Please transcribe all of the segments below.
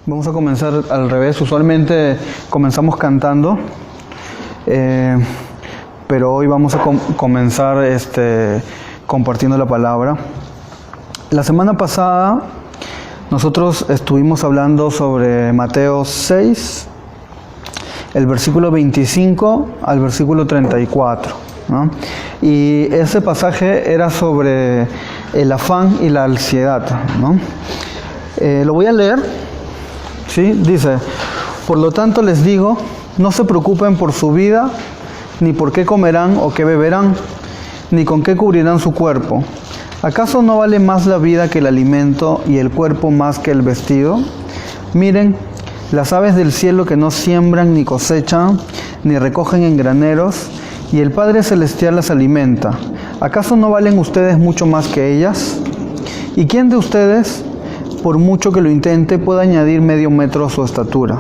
Vamos a comenzar al revés. Usualmente comenzamos cantando, pero hoy vamos a comenzar compartiendo la palabra. La semana pasada nosotros estuvimos hablando sobre Mateo 6, el versículo 25 al versículo 34, ¿no? Y ese pasaje era sobre el afán y la ansiedad, ¿no? Lo voy a leer. ¿Sí? Dice: por lo tanto les digo, no se preocupen por su vida, ni por qué comerán o qué beberán, ni con qué cubrirán su cuerpo. ¿Acaso no vale más la vida que el alimento y el cuerpo más que el vestido? Miren, las aves del cielo que no siembran ni cosechan, ni recogen en graneros, y el Padre Celestial las alimenta. ¿Acaso no valen ustedes mucho más que ellas? ¿Y quién de ustedes, por mucho que lo intente, puede añadir medio metro a su estatura?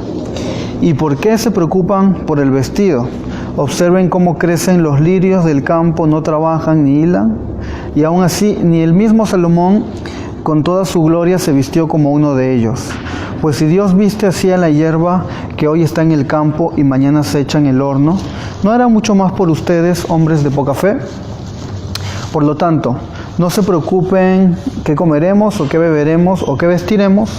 ¿Y por qué se preocupan por el vestido? Observen cómo crecen los lirios del campo, no trabajan ni hilan. Y aún así, ni el mismo Salomón, con toda su gloria, se vistió como uno de ellos. Pues si Dios viste así a la hierba que hoy está en el campo y mañana se echa en el horno, ¿no hará mucho más por ustedes, hombres de poca fe? Por lo tanto, no se preocupen qué comeremos o qué beberemos o qué vestiremos,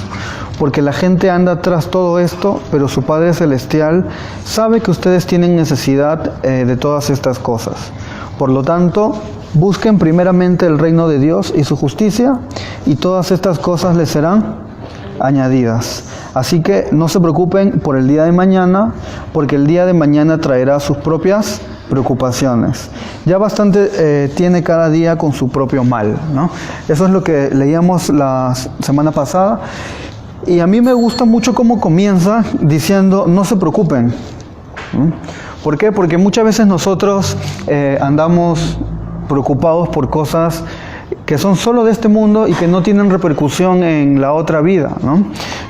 porque la gente anda tras todo esto, pero su Padre Celestial sabe que ustedes tienen necesidad de todas estas cosas. Por lo tanto, busquen primeramente el reino de Dios y su justicia, y todas estas cosas les serán añadidas. Así que no se preocupen por el día de mañana, porque el día de mañana traerá sus propias preocupaciones. Ya bastante tiene cada día con su propio mal, ¿no? Eso es lo que leíamos la semana pasada. Y a mí me gusta mucho cómo comienza diciendo: no se preocupen. ¿Por qué? Porque muchas veces nosotros andamos preocupados por cosas que son solo de este mundo y que no tienen repercusión en la otra vida, ¿no?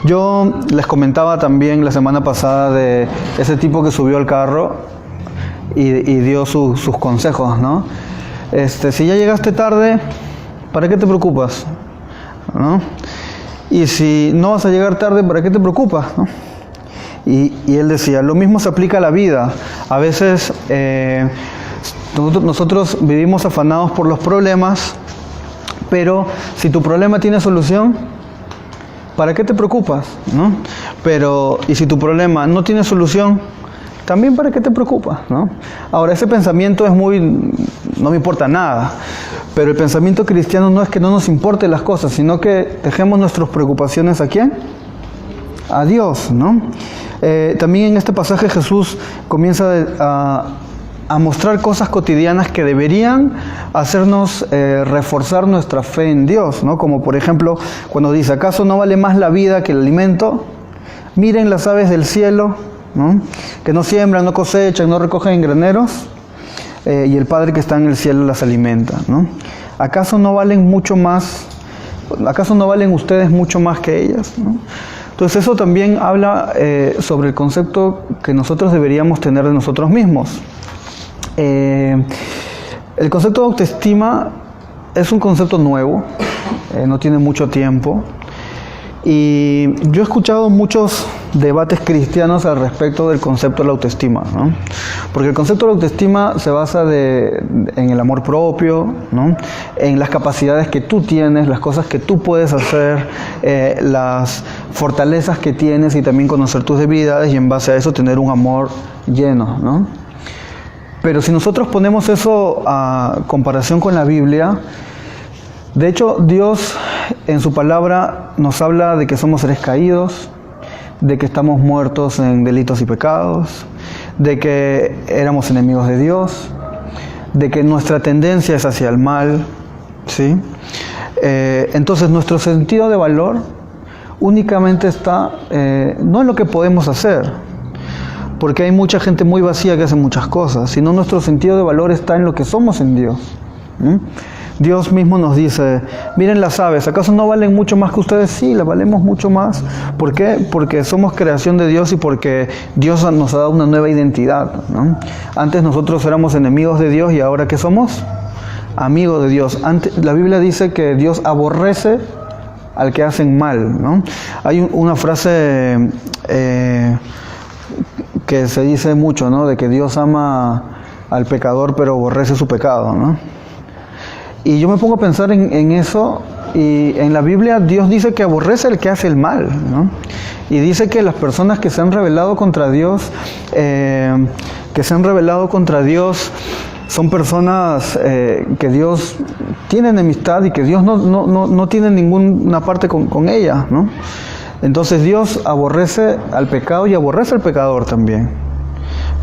Yo les comentaba también la semana pasada de ese tipo que subió al carro y dio sus consejos, ¿no? Si ya llegaste tarde, ¿para qué te preocupas? ¿No? Y si no vas a llegar tarde, ¿para qué te preocupas? ¿No? Y él decía, lo mismo se aplica a la vida. A veces nosotros vivimos afanados por los problemas, pero si tu problema tiene solución, ¿para qué te preocupas? ¿No? Y si tu problema no tiene solución, también ¿para qué te preocupas? ¿No? Ahora, ese pensamiento es no me importa nada, pero el pensamiento cristiano no es que no nos importen las cosas, sino que dejemos nuestras preocupaciones ¿a quién? A Dios, ¿no? También en este pasaje Jesús comienza a mostrar cosas cotidianas que deberían hacernos reforzar nuestra fe en Dios, ¿no? Como por ejemplo, cuando dice: ¿acaso no vale más la vida que el alimento? Miren las aves del cielo, ¿no? Que no siembran, no cosechan, no recogen en graneros, y el Padre que está en el cielo las alimenta, ¿no? ¿Acaso no valen ustedes mucho más que ellas? ¿No? Entonces eso también habla sobre el concepto que nosotros deberíamos tener de nosotros mismos. El concepto de autoestima es un concepto nuevo, no tiene mucho tiempo, y yo he escuchado muchos debates cristianos al respecto del concepto de la autoestima, ¿no? Porque el concepto de la autoestima se basa en el amor propio, ¿no? En las capacidades que tú tienes, las cosas que tú puedes hacer, las fortalezas que tienes, y también conocer tus debilidades, y en base a eso tener un amor lleno, ¿no? Pero si nosotros ponemos eso a comparación con la Biblia, de hecho Dios en su palabra nos habla de que somos seres caídos, de que estamos muertos en delitos y pecados, de que éramos enemigos de Dios, de que nuestra tendencia es hacia el mal, ¿sí? Entonces nuestro sentido de valor únicamente está no en lo que podemos hacer, porque hay mucha gente muy vacía que hace muchas cosas, sino nuestro sentido de valor está en lo que somos en Dios. Dios mismo nos dice: miren las aves, ¿acaso no valen mucho más que ustedes? Sí, las valemos mucho más. ¿Por qué? Porque somos creación de Dios y porque Dios nos ha dado una nueva identidad, ¿no? Antes nosotros éramos enemigos de Dios, y ahora ¿qué somos? Amigos de Dios. La Biblia dice que Dios aborrece al que hacen mal, ¿no? Hay una frase que se dice mucho, ¿no? De que Dios ama al pecador pero aborrece su pecado, ¿no? Y yo me pongo a pensar en eso, y en la Biblia Dios dice que aborrece al que hace el mal, ¿no? Y dice que las personas que se han rebelado contra Dios, son personas que Dios tiene enemistad y que Dios no tiene ninguna parte con ellas, ¿no? Entonces Dios aborrece al pecado y aborrece al pecador también.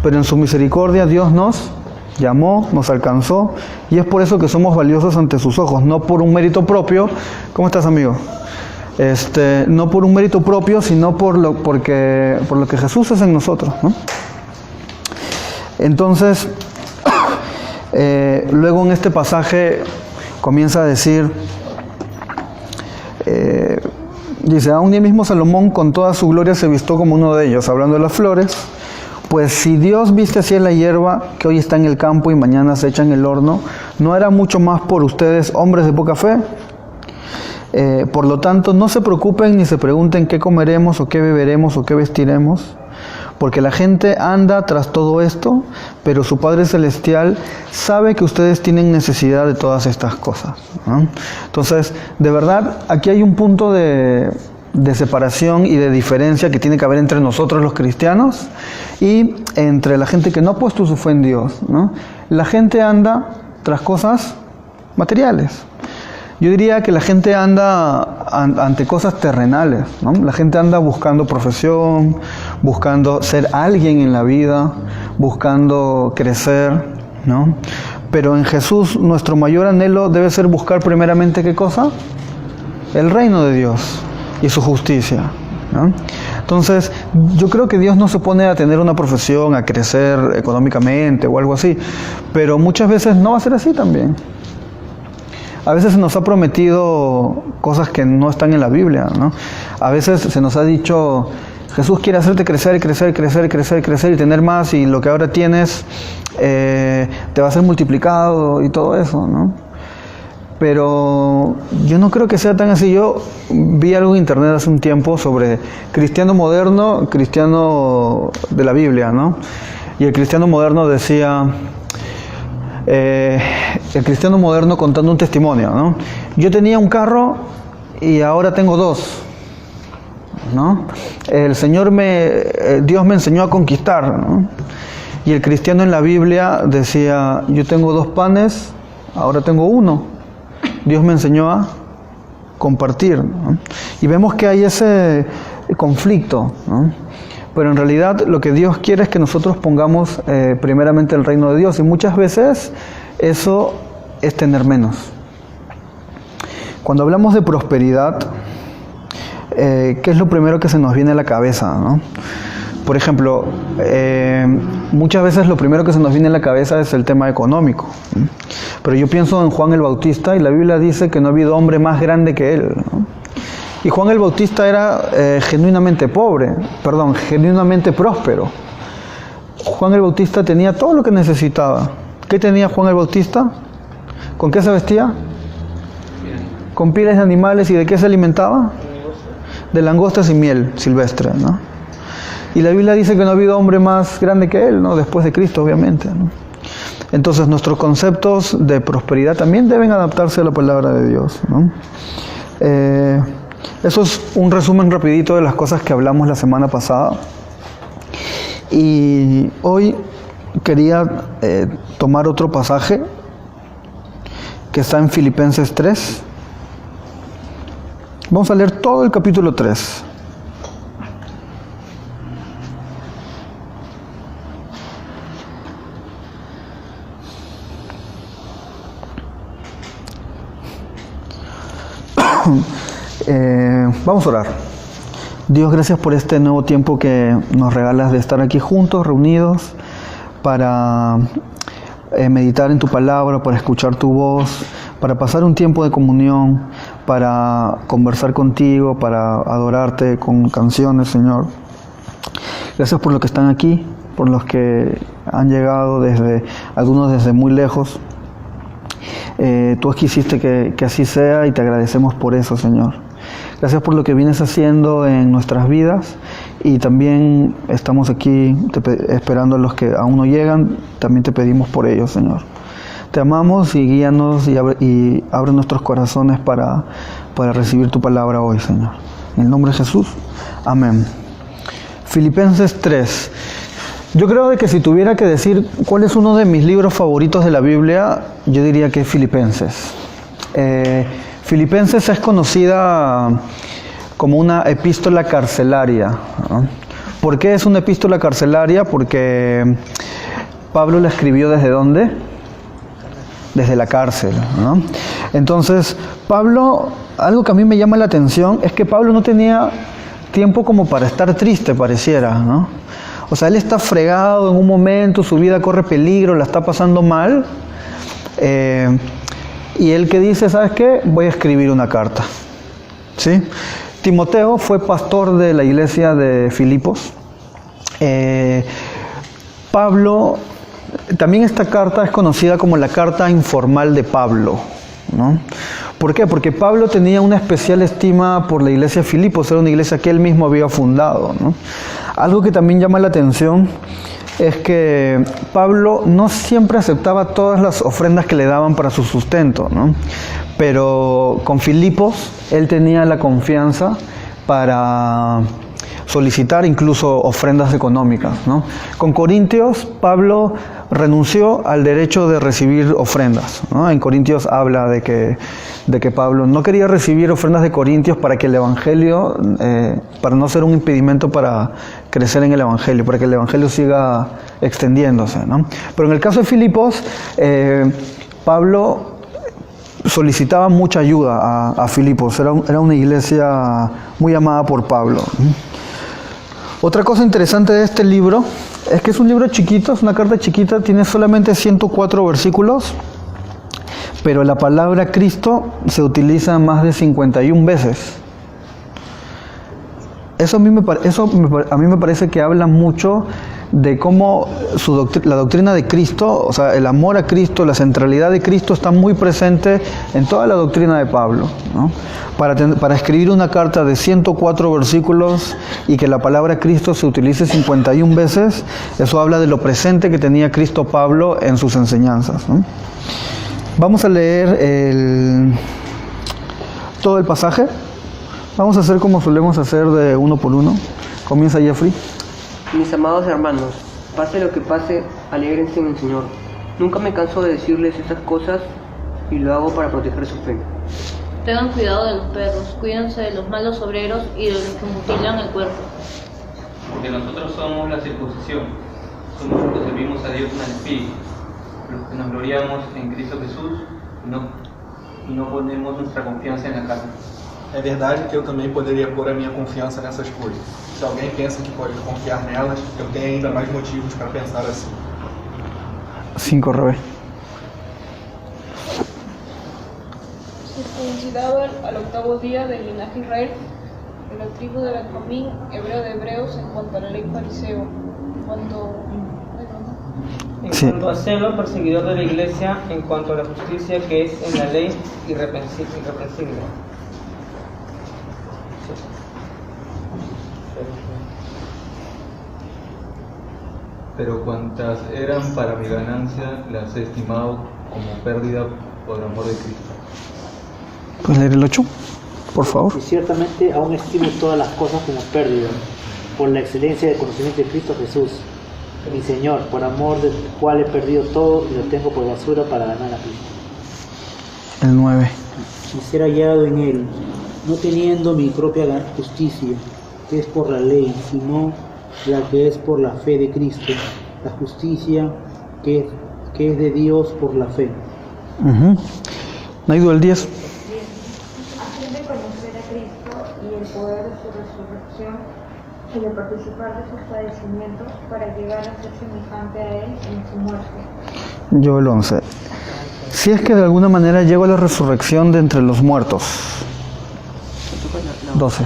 Pero en su misericordia Dios nos llamó, nos alcanzó, y es por eso que somos valiosos ante sus ojos, no por un mérito propio. ¿Cómo estás, amigo? No por un mérito propio, sino por lo que Jesús es en nosotros, ¿no? Entonces, luego en este pasaje comienza a decir, dice, a un día mismo Salomón con toda su gloria se vistió como uno de ellos, hablando de las flores. Pues si Dios viste así a la hierba que hoy está en el campo y mañana se echa en el horno, ¿no hará mucho más por ustedes, hombres de poca fe? Por lo tanto, no se preocupen ni se pregunten qué comeremos o qué beberemos o qué vestiremos, porque la gente anda tras todo esto, pero su Padre Celestial sabe que ustedes tienen necesidad de todas estas cosas, ¿no? Entonces, de verdad, aquí hay un punto de separación y de diferencia que tiene que haber entre nosotros los cristianos y entre la gente que no ha puesto su fe en Dios, ¿no? La gente anda tras cosas materiales. Yo diría que la gente anda ante cosas terrenales, ¿no? La gente anda buscando profesión, buscando ser alguien en la vida, buscando crecer, ¿no? Pero en Jesús nuestro mayor anhelo debe ser buscar primeramente ¿qué cosa? El reino de Dios y su justicia, ¿no? Entonces, yo creo que Dios no se pone a tener una profesión, a crecer económicamente o algo así, pero muchas veces no va a ser así también. A veces se nos ha prometido cosas que no están en la Biblia, ¿no? A veces se nos ha dicho, Jesús quiere hacerte crecer, crecer, crecer, crecer, crecer y tener más, y lo que ahora tienes te va a ser multiplicado y todo eso, ¿no? Pero yo no creo que sea tan así. Yo vi algo en internet hace un tiempo sobre cristiano moderno, cristiano de la Biblia, ¿no? Y el cristiano moderno decía, el cristiano moderno contando un testimonio, ¿no? Yo tenía un carro y ahora tengo dos, ¿no? Dios me enseñó a conquistar, ¿no? Y el cristiano en la Biblia decía, yo tengo 2 panes, ahora tengo 1. Dios me enseñó a compartir, ¿no? Y vemos que hay ese conflicto, ¿no? Pero en realidad lo que Dios quiere es que nosotros pongamos primeramente el reino de Dios, y muchas veces eso es tener menos. Cuando hablamos de prosperidad, ¿qué es lo primero que se nos viene a la cabeza, ¿no? Por ejemplo, muchas veces lo primero que se nos viene a la cabeza es el tema económico, ¿no? Pero yo pienso en Juan el Bautista, y la Biblia dice que no ha habido hombre más grande que él, ¿no? Y Juan el Bautista era genuinamente próspero. Juan el Bautista tenía todo lo que necesitaba. ¿Qué tenía Juan el Bautista? ¿Con qué se vestía? Con pieles de animales. ¿Y de qué se alimentaba? De langostas y miel silvestre, ¿no? Y la Biblia dice que no ha habido hombre más grande que él, ¿no? Después de Cristo, obviamente, ¿no? Entonces nuestros conceptos de prosperidad también deben adaptarse a la palabra de Dios, ¿no? Eso es un resumen rapidito de las cosas que hablamos la semana pasada. Y hoy quería tomar otro pasaje que está en Filipenses 3. Vamos a leer todo el capítulo 3. Vamos a orar. Dios, gracias por este nuevo tiempo que nos regalas de estar aquí juntos, reunidos, para meditar en tu palabra, para escuchar tu voz, para pasar un tiempo de comunión, para conversar contigo, para adorarte con canciones, Señor. Gracias por los que están aquí, por los que han llegado algunos desde muy lejos. Tú quisiste que así sea, y te agradecemos por eso, Señor. Gracias por lo que vienes haciendo en nuestras vidas, y también estamos aquí esperando a los que aún no llegan. También te pedimos por ellos, Señor. Te amamos y guíanos y abre nuestros corazones para recibir tu palabra hoy, Señor. En el nombre de Jesús. Amén. Filipenses 3. Yo creo de que si tuviera que decir cuál es uno de mis libros favoritos de la Biblia, yo diría que es Filipenses. Filipenses es conocida como una epístola carcelaria, ¿no? ¿Por qué es una epístola carcelaria? Porque Pablo la escribió ¿desde dónde? Desde la cárcel, ¿no? Entonces, Pablo, algo que a mí me llama la atención es que Pablo no tenía tiempo como para estar triste, pareciera, ¿no? O sea, él está fregado en un momento, su vida corre peligro, la está pasando mal, y él que dice, ¿sabes qué? Voy a escribir una carta, ¿sí? Timoteo fue pastor de la iglesia de Filipos. Pablo, también esta carta es conocida como la carta informal de Pablo, ¿no? ¿Por qué? Porque Pablo tenía una especial estima por la iglesia de Filipos, era una iglesia que él mismo había fundado, ¿no? Algo que también llama la atención es que Pablo no siempre aceptaba todas las ofrendas que le daban para su sustento, ¿no? Pero con Filipos él tenía la confianza para solicitar incluso ofrendas económicas, ¿no? Con Corintios, Pablo renunció al derecho de recibir ofrendas, ¿no? En Corintios habla de que Pablo no quería recibir ofrendas de Corintios para que el Evangelio, para no ser un impedimento para crecer en el Evangelio, para que el Evangelio siga extendiéndose, ¿no? Pero en el caso de Filipos, Pablo solicitaba mucha ayuda a Filipos, era una iglesia muy amada por Pablo. Otra cosa interesante de este libro es que es un libro chiquito, es una carta chiquita, tiene solamente 104 versículos, pero la palabra Cristo se utiliza más de 51 veces. Eso a mí me parece que habla mucho de cómo la doctrina de Cristo, o sea, el amor a Cristo, la centralidad de Cristo está muy presente en toda la doctrina de Pablo, ¿no? Para escribir una carta de 104 versículos y que la palabra Cristo se utilice 51 veces, eso habla de lo presente que tenía Cristo Pablo en sus enseñanzas, ¿no? Vamos a leer todo el pasaje. Vamos a hacer como solemos hacer de uno por uno. Comienza Jeffrey. Mis amados hermanos, pase lo que pase, alégrense en el Señor. Nunca me canso de decirles estas cosas y lo hago para proteger su fe. Tengan cuidado de los perros, cuídense de los malos obreros y de los que mutilan el cuerpo. Porque nosotros somos la circuncisión, somos los que servimos a Dios en el Espíritu, los que nos gloriamos en Cristo Jesús y no ponemos nuestra confianza en la carne. É verdade que eu também poderia pôr a minha confiança nessas coisas. Se alguém pensa que pode confiar nelas, eu tenho ainda mais motivos para pensar assim. 5, Rebe. Circuncidado al octavo día del linaje Israel, de la tribu de Benjamín, hebreo de hebreos, en cuanto a la ley fariseo, en cuanto a celo, perseguidor de la iglesia, en cuanto a la justicia que es en la ley irreprensible. Pero cuantas eran para mi ganancia, las he estimado como pérdida por amor de Cristo. ¿Puedes leer el 8, por favor? Y ciertamente aún estimo todas las cosas como pérdida, por la excelencia del conocimiento de Cristo Jesús, mi Señor, por amor del cual he perdido todo y lo tengo por basura para ganar a Cristo. El 9. Y ser hallado en Él, no teniendo mi propia justicia, que es por la ley, sino la que es por la fe de Cristo, la justicia que es de Dios por la fe. Naidu, el 10. A fin de conocer a Cristo y el poder de su resurrección y de participar de sus padecimientos para llegar a ser semejante a Él en su muerte. Yo el 11. Si es que de alguna manera llego a la resurrección de entre los muertos. 12.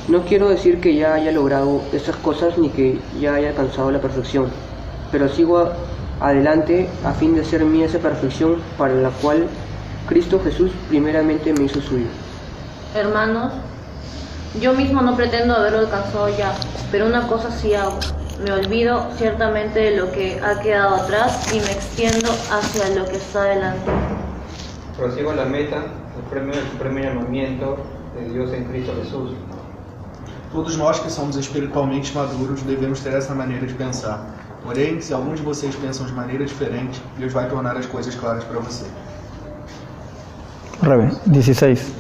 No quiero decir que ya haya logrado estas cosas ni que ya haya alcanzado la perfección, pero sigo adelante a fin de ser mía esa perfección para la cual Cristo Jesús primeramente me hizo suyo. Hermanos, yo mismo no pretendo haberlo alcanzado ya, pero una cosa sí hago. Me olvido ciertamente de lo que ha quedado atrás y me extiendo hacia lo que está delante. Prosigo la meta, el premio del supremo llamamiento de Dios en Cristo Jesús. Todos nós que somos espiritualmente maduros devemos ter essa maneira de pensar. Porém, se alguns de vocês pensam de maneira diferente, Deus vai tornar as coisas claras para você. Rebe, 16.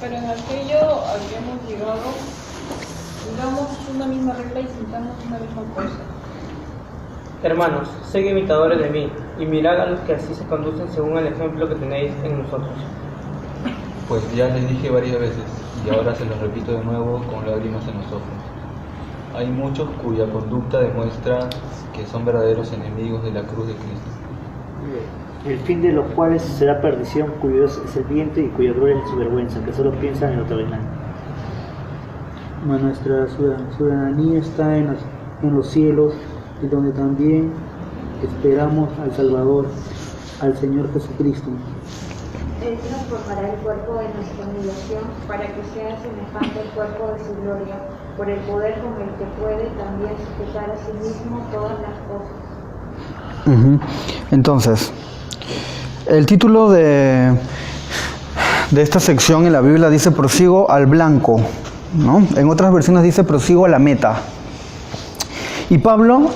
Pero en aquello habíamos llegado, digamos una misma regla y sintamos una misma cosa. Hermanos, sed imitadores de mí, y mirad a los que así se conducen según el ejemplo que tenéis en nosotros. Pues ya les dije varias veces, y ahora se los repito de nuevo con lágrimas en los ojos. Hay muchos cuya conducta demuestra que son verdaderos enemigos de la cruz de Cristo. El fin de los cuales será perdición, cuyo Dios es el viento y cuya gloria es su vergüenza, que solo piensan en lo terrenal. Nuestra ciudadanía está en los cielos, y donde también esperamos al Salvador, al Señor Jesucristo. Él transformará el cuerpo de nuestra humillación para que sea semejante al cuerpo de su gloria, por el poder con el que puede también sujetar a sí mismo todas las cosas. Entonces, el título de esta sección en la Biblia dice prosigo al blanco, ¿no? En otras versiones dice prosigo a la meta. Y Pablo,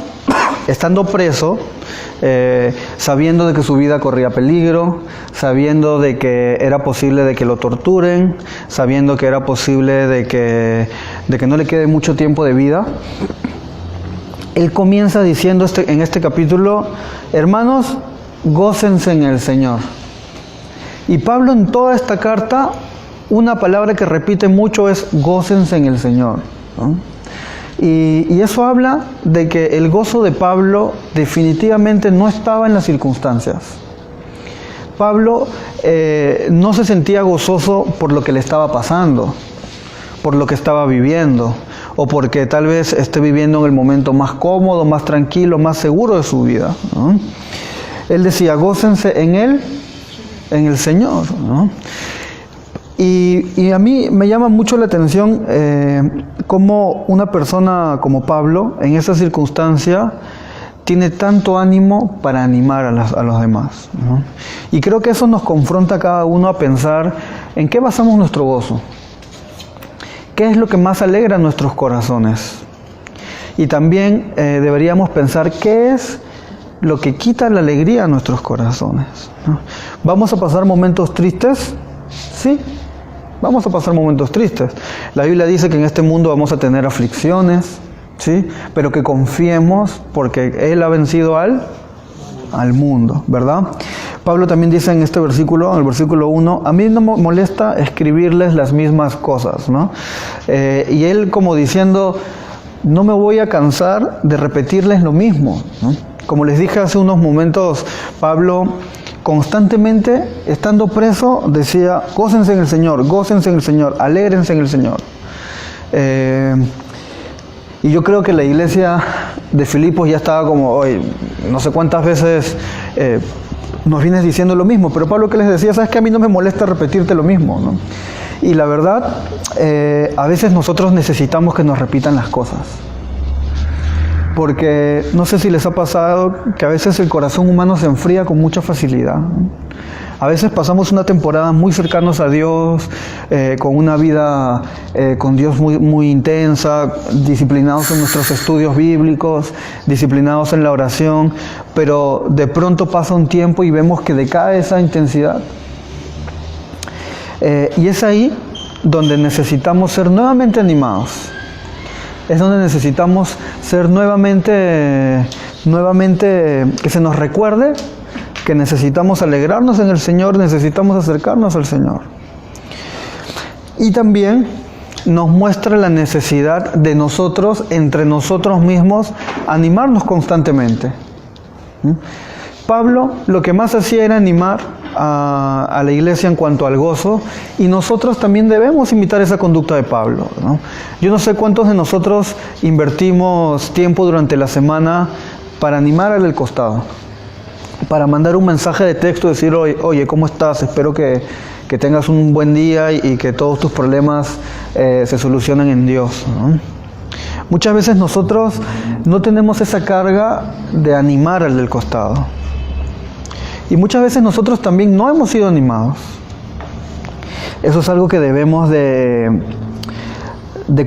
estando preso, sabiendo de que su vida corría peligro, sabiendo de que era posible de que lo torturen, sabiendo que era posible de que no le quede mucho tiempo de vida, él comienza diciendo en este capítulo, hermanos, gócense en el Señor. Y Pablo en toda esta carta, una palabra que repite mucho es gócense en el Señor, ¿no? Y eso habla de que el gozo de Pablo definitivamente no estaba en las circunstancias. Pablo no se sentía gozoso por lo que le estaba pasando, por lo que estaba viviendo, o porque tal vez esté viviendo en el momento más cómodo, más tranquilo, más seguro de su vida, ¿no? Él decía, gócense en Él, en el Señor, ¿no? Y a mí me llama mucho la atención cómo una persona como Pablo, en esa circunstancia, tiene tanto ánimo para animar a los demás, ¿no? Y creo que eso nos confronta a cada uno a pensar en qué basamos nuestro gozo. ¿Qué es lo que más alegra nuestros corazones? Y también deberíamos pensar qué es lo que quita la alegría a nuestros corazones, ¿no? ¿Vamos a pasar momentos tristes? Sí, vamos a pasar momentos tristes. La Biblia dice que en este mundo vamos a tener aflicciones, ¿sí? Pero que confiemos porque Él ha vencido al mundo, ¿verdad? Pablo también dice en este versículo, en el versículo 1, a mí no me molesta escribirles las mismas cosas, ¿no? Y él como diciendo, no me voy a cansar de repetirles lo mismo, ¿no? Como les dije hace unos momentos, Pablo constantemente, estando preso, decía, gócense en el Señor, alégrense en el Señor. Y yo creo que la iglesia de Filipos ya estaba como, hoy no sé cuántas veces nos vienes diciendo lo mismo, pero Pablo que les decía, sabes que a mí no me molesta repetirte lo mismo, ¿no? Y la verdad, a veces nosotros necesitamos que nos repitan las cosas. Porque no sé si les ha pasado que a veces el corazón humano se enfría con mucha facilidad, ¿no? A veces pasamos una temporada muy cercanos a Dios, con una vida con Dios muy, muy intensa, disciplinados en nuestros estudios bíblicos, disciplinados en la oración, pero de pronto pasa un tiempo y vemos que decae esa intensidad. Y es ahí donde necesitamos ser nuevamente animados. Es donde necesitamos ser nuevamente que se nos recuerde que necesitamos alegrarnos en el Señor, necesitamos acercarnos al Señor. Y también nos muestra la necesidad de nosotros, entre nosotros mismos, animarnos constantemente. Pablo lo que más hacía era animar a la iglesia en cuanto al gozo, y nosotros también debemos imitar esa conducta de Pablo, ¿no? Yo no sé cuántos de nosotros invertimos tiempo durante la semana para animar al costado, para mandar un mensaje de texto, decir, oye, ¿cómo estás? Espero que tengas un buen día y que todos tus problemas se solucionen en Dios, ¿no? Muchas veces nosotros no tenemos esa carga de animar al del costado. Y muchas veces nosotros también no hemos sido animados. Eso es algo que debemos de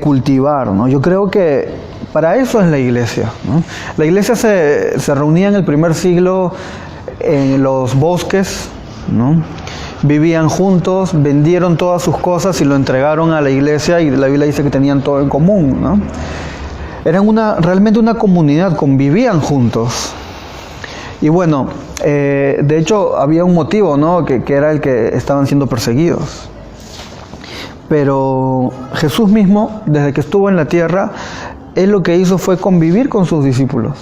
cultivar, ¿no? Yo creo que para eso es la iglesia, ¿no? La iglesia se reunía en el primer siglo en los bosques, ¿no? Vivían juntos, vendieron todas sus cosas y lo entregaron a la iglesia, y la Biblia dice que tenían todo en común, ¿no? Eran realmente una comunidad, convivían juntos. Y bueno, de hecho había un motivo, ¿no? que era el que estaban siendo perseguidos. Pero Jesús mismo, desde que estuvo en la tierra, Él lo que hizo fue convivir con sus discípulos.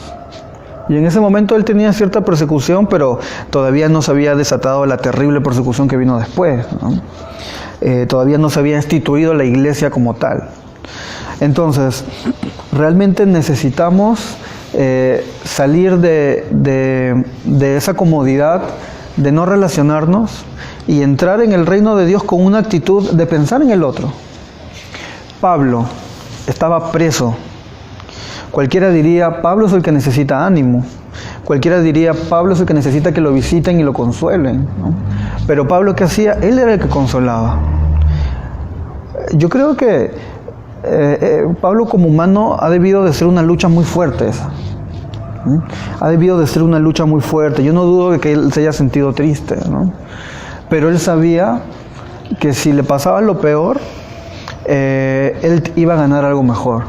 Y en ese momento Él tenía cierta persecución, pero todavía no se había desatado la terrible persecución que vino después, ¿no? Todavía no se había instituido la iglesia como tal. Entonces, realmente necesitamos salir de esa comodidad de no relacionarnos y entrar en el reino de Dios con una actitud de pensar en el otro. Pablo estaba preso. Cualquiera diría, Pablo es el que necesita ánimo. Cualquiera diría, Pablo es el que necesita que lo visiten y lo consuelen, ¿no? Pero Pablo, ¿qué hacía? Él era el que consolaba. Yo creo que Pablo como humano ha debido de ser una lucha muy fuerte esa. Ha debido de ser una lucha muy fuerte. Yo no dudo de que él se haya sentido triste, ¿no? Pero él sabía que si le pasaba lo peor, él iba a ganar algo mejor.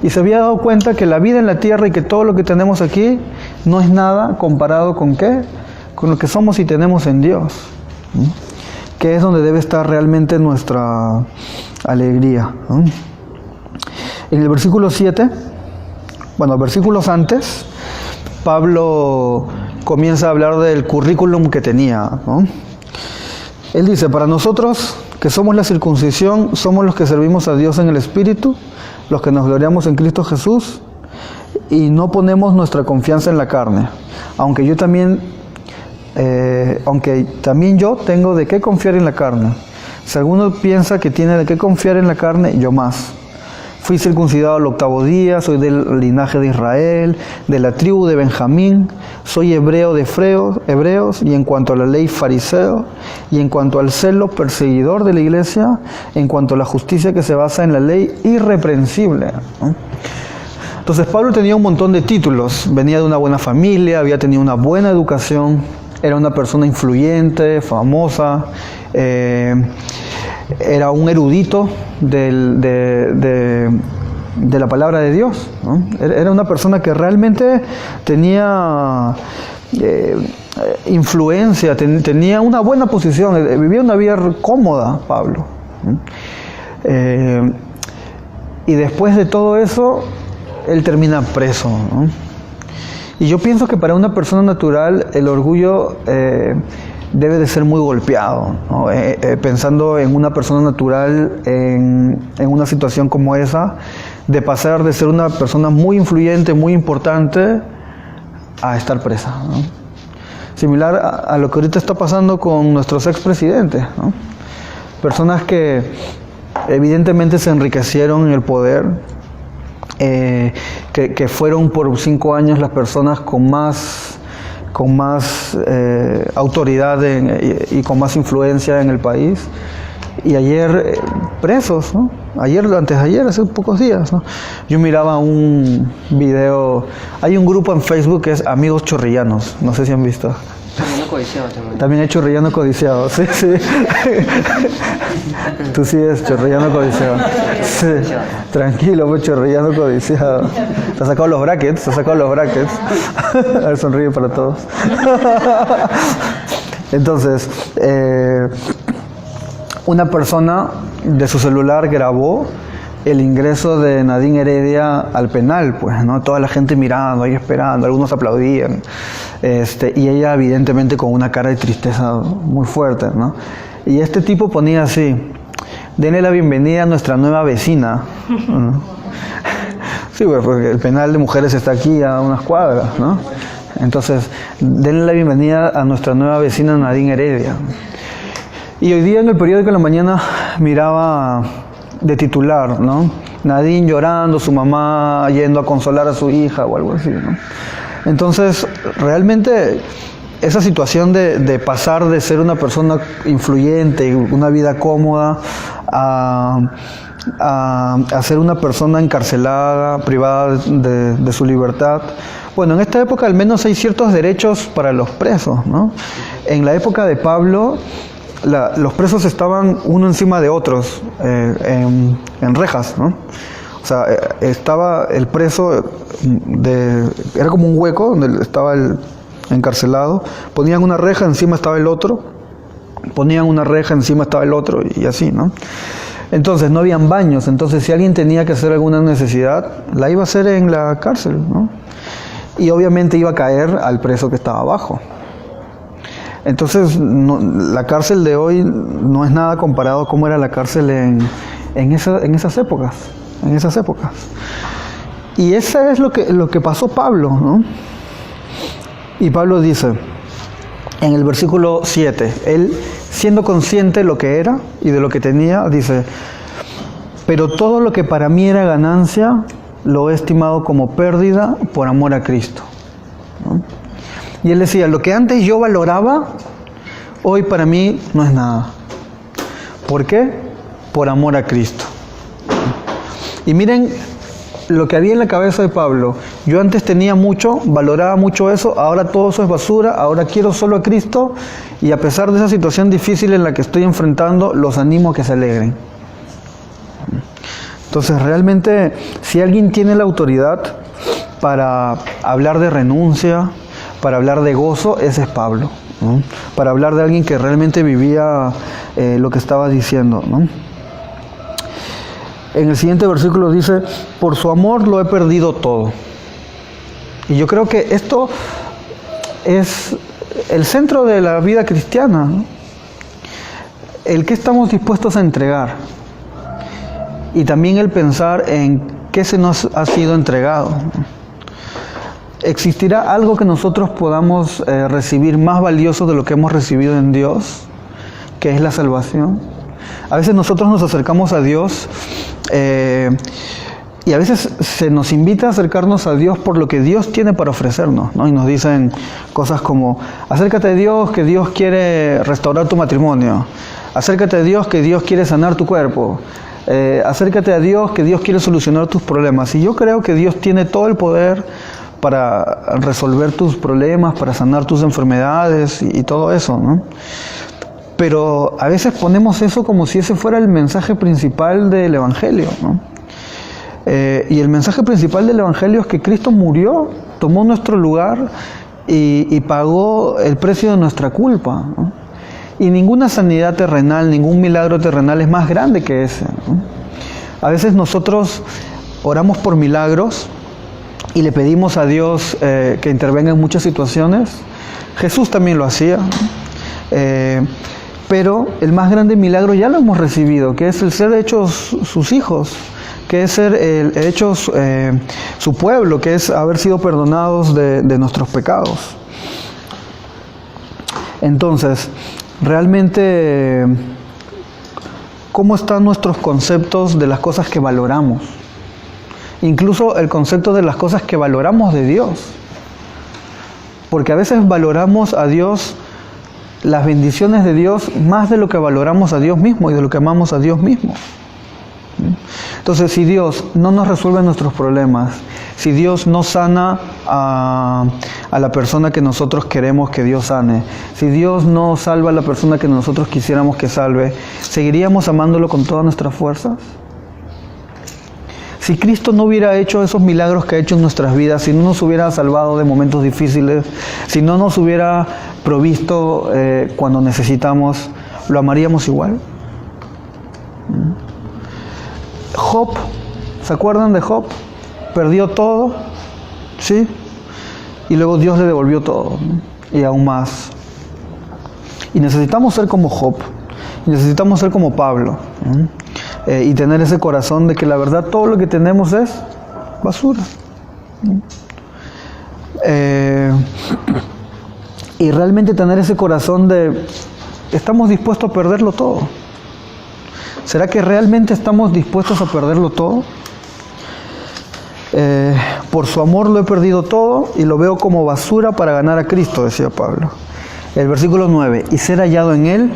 Y se había dado cuenta que la vida en la tierra y que todo lo que tenemos aquí no es nada comparado con ¿qué? Con lo que somos y tenemos en Dios, ¿no? Que es donde debe estar realmente nuestra alegría, ¿no? En el versículo 7, bueno, versículos antes, Pablo comienza a hablar del currículum que tenía, ¿no? Él dice, para nosotros que somos la circuncisión, somos los que servimos a Dios en el Espíritu, los que nos gloriamos en Cristo Jesús y no ponemos nuestra confianza en la carne, aunque también yo tengo de qué confiar en la carne. Si alguno piensa que tiene de qué confiar en la carne, yo más. Fui circuncidado al 8º día, soy del linaje de Israel, de la tribu de Benjamín, soy hebreo de hebreos, y en cuanto a la ley fariseo, y en cuanto al celo perseguidor de la iglesia, en cuanto a la justicia que se basa en la ley irreprensible, ¿no? Entonces Pablo tenía un montón de títulos, venía de una buena familia, había tenido una buena educación, era una persona influyente, famosa, era un erudito de la palabra de Dios, ¿no? Era una persona que realmente tenía influencia, tenía una buena posición, vivía una vida cómoda, Pablo, ¿no? Y después de todo eso, él termina preso, ¿no? Y yo pienso que para una persona natural el orgullo debe de ser muy golpeado, ¿no? Pensando en una persona natural en una situación como esa, de pasar de ser una persona muy influyente, muy importante, a estar presa, ¿no? Similar a lo que ahorita está pasando con nuestros expresidentes, ¿no? Personas que evidentemente se enriquecieron en el poder, que fueron por 5 años las personas con más autoridad y con más influencia en el país, y ayer presos, ¿no? Antes de ayer, hace pocos días, ¿no? Yo miraba un video, hay un grupo en Facebook que es Amigos Chorrillanos, no sé si han visto. También hay chorrillano codiciado, sí, sí. Tú sí eres chorrillano codiciado. Sí. Tranquilo, pues chorrillano codiciado. Se ha sacado los brackets, A ver, sonríe para todos. Entonces, una persona de su celular grabó el ingreso de Nadine Heredia al penal, pues, ¿no? Toda la gente mirando, ahí esperando, algunos aplaudían, y ella evidentemente con una cara de tristeza muy fuerte, ¿no? Y este tipo ponía así: denle la bienvenida a nuestra nueva vecina, ¿no? Sí, pues, porque el penal de mujeres está aquí a unas cuadras, ¿no? Entonces, denle la bienvenida a nuestra nueva vecina Nadine Heredia. Y hoy día en el periódico de la mañana miraba de titular, ¿no? Nadine llorando, su mamá yendo a consolar a su hija o algo así, ¿no? Entonces, realmente esa situación de pasar de ser una persona influyente, una vida cómoda, a ser una persona encarcelada, privada de su libertad. Bueno, en esta época al menos hay ciertos derechos para los presos, ¿no? En la época de Pablo, los presos estaban uno encima de otros en rejas, ¿no? O sea, estaba el preso, era como un hueco donde estaba el encarcelado, ponían una reja, encima estaba el otro, ponían una reja, encima estaba el otro, y así, ¿no? Entonces no habían baños, entonces si alguien tenía que hacer alguna necesidad, la iba a hacer en la cárcel, ¿no? Y obviamente iba a caer al preso que estaba abajo. Entonces la cárcel de hoy no es nada comparado a cómo era la cárcel en esas épocas. Y eso es lo que pasó Pablo, ¿no? Y Pablo dice, en el versículo 7, él siendo consciente de lo que era y de lo que tenía, dice, pero todo lo que para mí era ganancia, lo he estimado como pérdida por amor a Cristo, ¿no? Y él decía, lo que antes yo valoraba, hoy para mí no es nada. ¿Por qué? Por amor a Cristo. Y miren lo que había en la cabeza de Pablo. Yo antes tenía mucho, valoraba mucho eso, ahora todo eso es basura, ahora quiero solo a Cristo, y a pesar de esa situación difícil en la que estoy enfrentando, los animo a que se alegren. Entonces realmente, si alguien tiene la autoridad para hablar de renuncia, para hablar de gozo, ese es Pablo, ¿no? Para hablar de alguien que realmente vivía lo que estaba diciendo, ¿no? En el siguiente versículo dice, por su amor lo he perdido todo. Y yo creo que esto es el centro de la vida cristiana, ¿no? El que estamos dispuestos a entregar. Y también el pensar en qué se nos ha sido entregado. ¿Existirá algo que nosotros podamos recibir más valioso de lo que hemos recibido en Dios, que es la salvación? A veces nosotros nos acercamos a Dios y a veces se nos invita a acercarnos a Dios por lo que Dios tiene para ofrecernos, ¿no? Y nos dicen cosas como, acércate a Dios, que Dios quiere restaurar tu matrimonio. Acércate a Dios, que Dios quiere sanar tu cuerpo. Acércate a Dios, que Dios quiere solucionar tus problemas. Y yo creo que Dios tiene todo el poder para resolver tus problemas, para sanar tus enfermedades y todo eso, ¿no? Pero a veces ponemos eso como si ese fuera el mensaje principal del Evangelio, ¿no? Y el mensaje principal del Evangelio es que Cristo murió, tomó nuestro lugar y pagó el precio de nuestra culpa, ¿no? Y ninguna sanidad terrenal, ningún milagro terrenal es más grande que ese, ¿no? A veces nosotros oramos por milagros y le pedimos a Dios que intervenga en muchas situaciones. Jesús también lo hacía, ¿no? Pero el más grande milagro ya lo hemos recibido, que es el ser hechos sus hijos, que es ser hechos su pueblo, que es haber sido perdonados de nuestros pecados. Entonces, realmente, ¿cómo están nuestros conceptos de las cosas que valoramos? Incluso el concepto de las cosas que valoramos de Dios. Porque a veces valoramos a Dios, las bendiciones de Dios, más de lo que valoramos a Dios mismo y de lo que amamos a Dios mismo. Entonces, si Dios no nos resuelve nuestros problemas, si Dios no sana a la persona que nosotros queremos que Dios sane, si Dios no salva a la persona que nosotros quisiéramos que salve, ¿seguiríamos amándolo con todas nuestras fuerzas? Si Cristo no hubiera hecho esos milagros que ha hecho en nuestras vidas, si no nos hubiera salvado de momentos difíciles, si no nos hubiera provisto cuando necesitamos, ¿lo amaríamos igual? Job, ¿se acuerdan de Job? Perdió todo, ¿sí? Y luego Dios le devolvió todo, ¿no? Y aún más. Y necesitamos ser como Job, y necesitamos ser como Pablo, ¿no? Y tener ese corazón de que la verdad todo lo que tenemos es basura, ¿no? Y realmente tener ese corazón de, ¿estamos dispuestos a perderlo todo? ¿Será que realmente estamos dispuestos a perderlo todo? Por su amor lo he perdido todo y lo veo como basura para ganar a Cristo, decía Pablo. El versículo 9, y ser hallado en Él,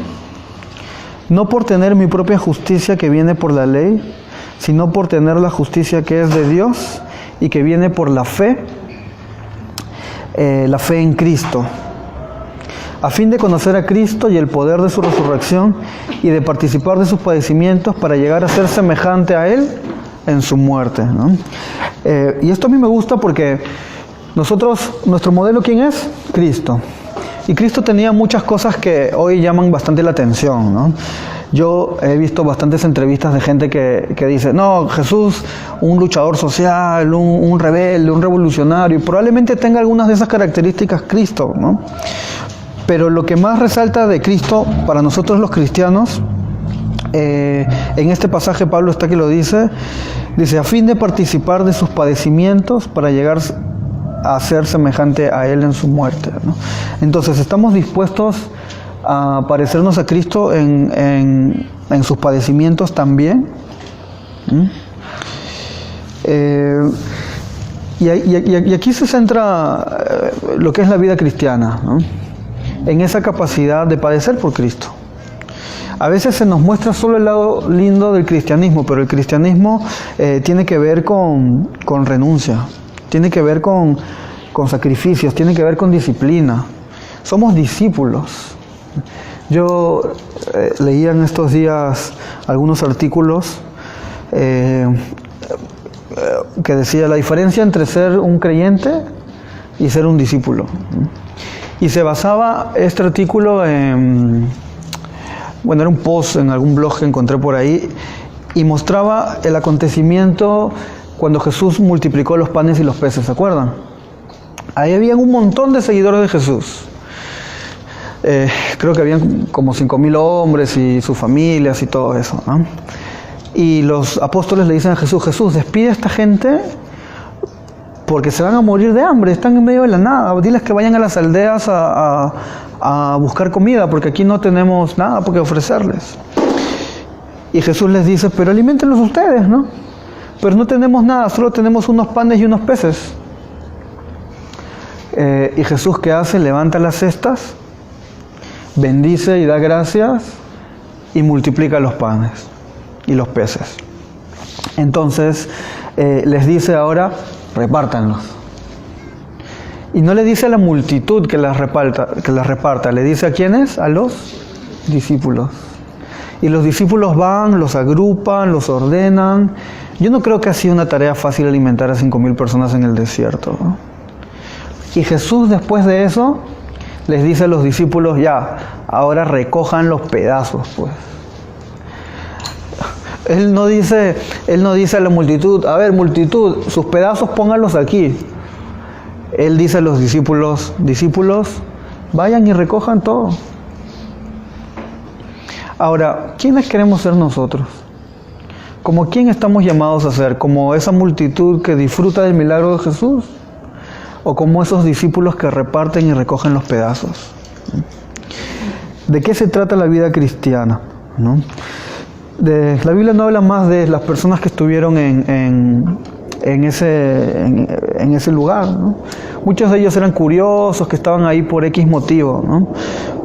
no por tener mi propia justicia que viene por la ley, sino por tener la justicia que es de Dios y que viene por la fe en Cristo, a fin de conocer a Cristo y el poder de su resurrección y de participar de sus padecimientos para llegar a ser semejante a Él en su muerte, ¿no? Y esto a mí me gusta porque nuestro modelo, ¿quién es? Cristo. Y Cristo tenía muchas cosas que hoy llaman bastante la atención, ¿no? Yo he visto bastantes entrevistas de gente que dice, no, Jesús, un luchador social, un rebelde, un revolucionario, y probablemente tenga algunas de esas características Cristo, ¿no? Pero lo que más resalta de Cristo para nosotros los cristianos, en este pasaje Pablo está que lo dice, a fin de participar de sus padecimientos para llegar a ser semejante a Él en su muerte, ¿no? Entonces, ¿estamos dispuestos a parecernos a Cristo en sus padecimientos también? Y aquí se centra lo que es la vida cristiana, ¿no? En esa capacidad de padecer por Cristo. A veces se nos muestra solo el lado lindo del cristianismo, pero el cristianismo tiene que ver con renuncia, tiene que ver con sacrificios, tiene que ver con disciplina. Somos discípulos. Yo leía en estos días algunos artículos que decía la diferencia entre ser un creyente y ser un discípulo. Y se basaba este artículo en, bueno, era un post en algún blog que encontré por ahí, y mostraba el acontecimiento cuando Jesús multiplicó los panes y los peces, ¿se acuerdan? Ahí habían un montón de seguidores de Jesús. Creo que habían como 5.000 hombres y sus familias y todo eso, ¿no? Y los apóstoles le dicen a Jesús, Jesús, despide a esta gente porque se van a morir de hambre, están en medio de la nada, diles que vayan a las aldeas a buscar comida, porque aquí no tenemos nada por qué ofrecerles. Y Jesús les dice, pero aliméntenlos ustedes, ¿no? Pero no tenemos nada, solo tenemos unos panes y unos peces. Y Jesús, ¿qué hace? Levanta las cestas, bendice y da gracias y multiplica los panes y los peces. Entonces les dice ahora, repártanlos. Y no le dice a la multitud que las reparta, le dice a quiénes, a los discípulos. Y los discípulos van, los agrupan, los ordenan. Yo no creo que ha sido una tarea fácil alimentar a 5.000 personas en el desierto, ¿no? Y Jesús, después de eso, les dice a los discípulos, ya, ahora recojan los pedazos, pues. Él no dice a la multitud, a ver, multitud, sus pedazos pónganlos aquí. Él dice a los discípulos, vayan y recojan todo. Ahora, ¿quiénes queremos ser nosotros? ¿Como quién estamos llamados a ser? ¿Como esa multitud que disfruta del milagro de Jesús? ¿O como esos discípulos que reparten y recogen los pedazos? ¿De qué se trata la vida cristiana? ¿No? La Biblia no habla más de las personas que estuvieron en ese lugar, ¿no? Muchos de ellos eran curiosos, que estaban ahí por X motivo, ¿no?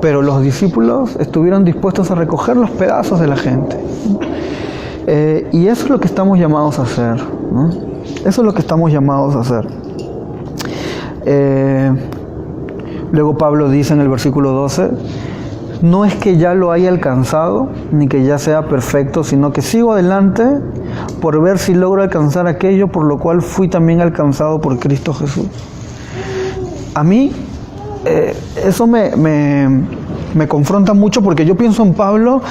Pero los discípulos estuvieron dispuestos a recoger los pedazos de la gente. Y eso es lo que estamos llamados a hacer, ¿no? Eso es lo que estamos llamados a hacer. Luego Pablo dice en el versículo 12, no es que ya lo haya alcanzado, ni que ya sea perfecto, sino que sigo adelante por ver si logro alcanzar aquello por lo cual fui también alcanzado por Cristo Jesús. A mí eso me confronta mucho porque yo pienso en Pablo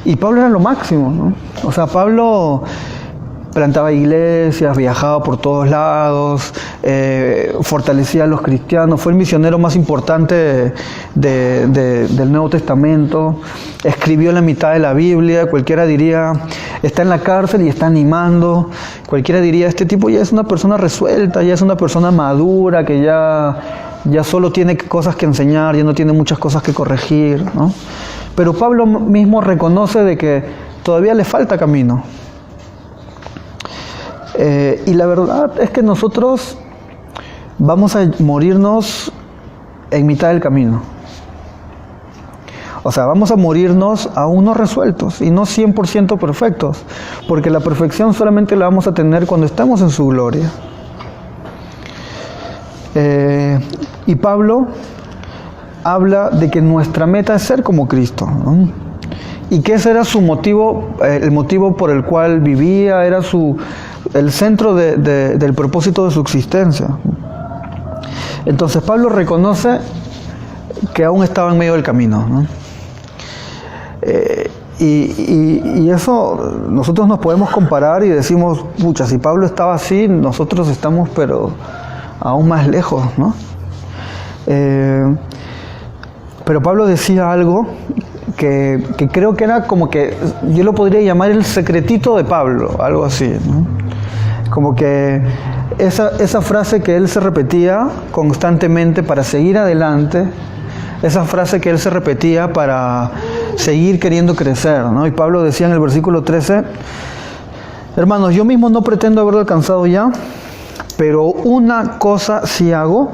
y Pablo era lo máximo, ¿no? O sea, Pablo plantaba iglesias, viajaba por todos lados, fortalecía a los cristianos, fue el misionero más importante del Nuevo Testamento, escribió la mitad de la Biblia. Cualquiera diría, está en la cárcel y está animando. Cualquiera diría, este tipo ya es una persona resuelta, ya es una persona madura, que ya solo tiene cosas que enseñar, ya no tiene muchas cosas que corregir, ¿no? Pero Pablo mismo reconoce de que todavía le falta camino. Y la verdad es que nosotros vamos a morirnos en mitad del camino. O sea, vamos a morirnos aún no resueltos y no 100% perfectos, porque la perfección solamente la vamos a tener cuando estamos en su gloria. Y Pablo habla de que nuestra meta es ser como Cristo, ¿no? Y que ese era su motivo, el motivo por el cual vivía, era el centro del propósito de su existencia. Entonces Pablo reconoce que aún estaba en medio del camino, ¿no? Y eso nosotros nos podemos comparar y decimos, pucha, si Pablo estaba así, nosotros estamos pero aún más lejos, ¿no? Pero Pablo decía algo que creo que era como que yo lo podría llamar el secretito de Pablo, algo así, ¿no? Como que esa frase que él se repetía constantemente para seguir adelante, esa frase que él se repetía para seguir queriendo crecer, ¿no? Y Pablo decía en el versículo 13, hermanos, yo mismo no pretendo haberlo alcanzado ya, pero una cosa sí hago,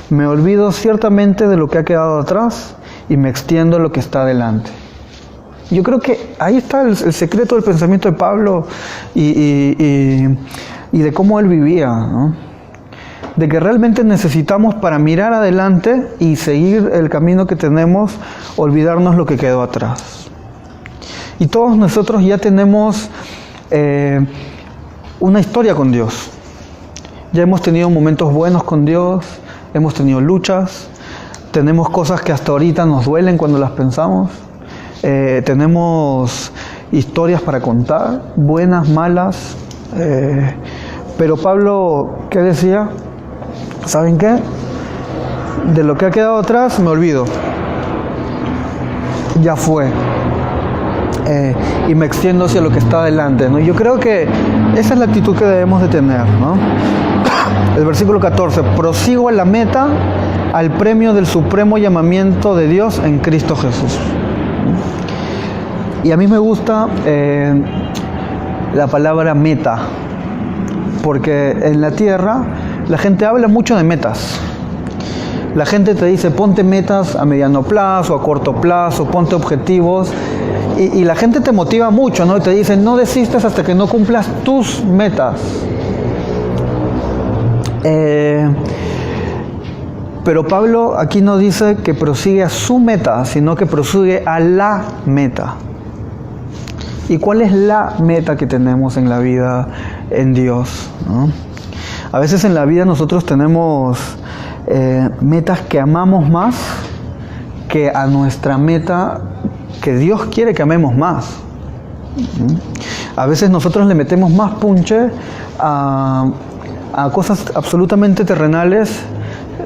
me olvido ciertamente de lo que ha quedado atrás y me extiendo a lo que está adelante. Yo creo que ahí está el secreto del pensamiento de Pablo y de cómo él vivía, ¿no? De que realmente necesitamos, para mirar adelante y seguir el camino que tenemos, olvidarnos lo que quedó atrás. Y todos nosotros ya tenemos una historia con Dios. Ya hemos tenido momentos buenos con Dios, hemos tenido luchas, tenemos cosas que hasta ahorita nos duelen cuando las pensamos, tenemos historias para contar, buenas, malas, pero Pablo, ¿qué decía? ¿Saben qué? De lo que ha quedado atrás me olvido, ya fue, y me extiendo hacia lo que está adelante, ¿no? Yo creo que esa es la actitud que debemos de tener, ¿no? El versículo 14, prosigo a la meta, al premio del supremo llamamiento de Dios en Cristo Jesús. Y a mí me gusta la palabra meta, porque en la tierra la gente habla mucho de metas. La gente te dice, ponte metas a mediano plazo, a corto plazo, ponte objetivos, y la gente te motiva mucho, ¿no? Y te dice, no desistas hasta que no cumplas tus metas. Pero Pablo aquí no dice que prosigue a su meta, sino que prosigue a la meta. ¿Y cuál es la meta que tenemos en la vida en Dios, ¿no? A veces en la vida nosotros tenemos metas que amamos más que a nuestra meta que Dios quiere que amemos más. A veces nosotros le metemos más punche a cosas absolutamente terrenales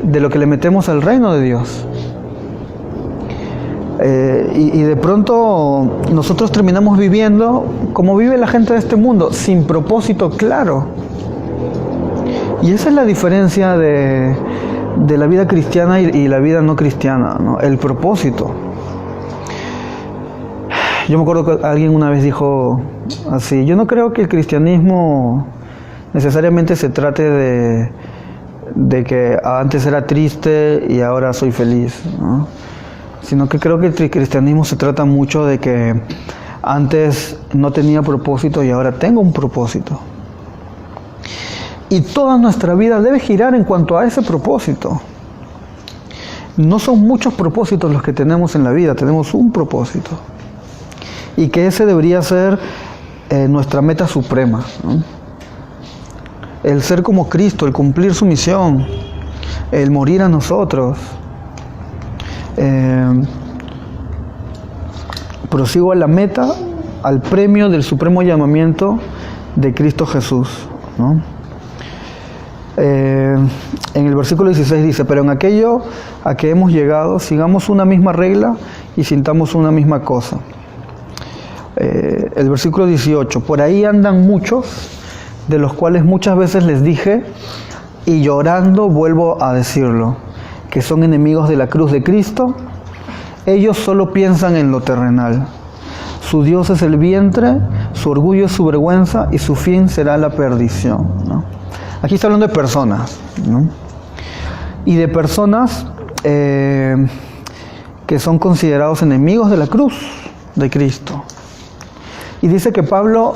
de lo que le metemos al reino de Dios. Y de pronto nosotros terminamos viviendo como vive la gente de este mundo, sin propósito claro. Y esa es la diferencia de la vida cristiana y la vida no cristiana, ¿no? El propósito. Yo me acuerdo que alguien una vez dijo así, yo no creo que el cristianismo necesariamente se trate de que antes era triste y ahora soy feliz, ¿no? Sino que creo que el cristianismo se trata mucho de que antes no tenía propósito y ahora tengo un propósito. Y toda nuestra vida debe girar en cuanto a ese propósito. No son muchos propósitos los que tenemos en la vida, tenemos un propósito. Y que ese debería ser nuestra meta suprema, ¿no? El ser como Cristo, el cumplir su misión, el morir a nosotros. Prosigo a la meta, al premio del supremo llamamiento de Cristo Jesús, ¿no? En el versículo 16 dice, pero en aquello a que hemos llegado, sigamos una misma regla y sintamos una misma cosa. El versículo 18, por ahí andan muchos, de los cuales muchas veces les dije, y llorando vuelvo a decirlo, que son enemigos de la cruz de Cristo. Ellos solo piensan en lo terrenal. Su Dios es el vientre, su orgullo es su vergüenza y su fin será la perdición, ¿no? Aquí está hablando de personas, ¿no? Y de personas que son considerados enemigos de la cruz de Cristo. Y dice que Pablo,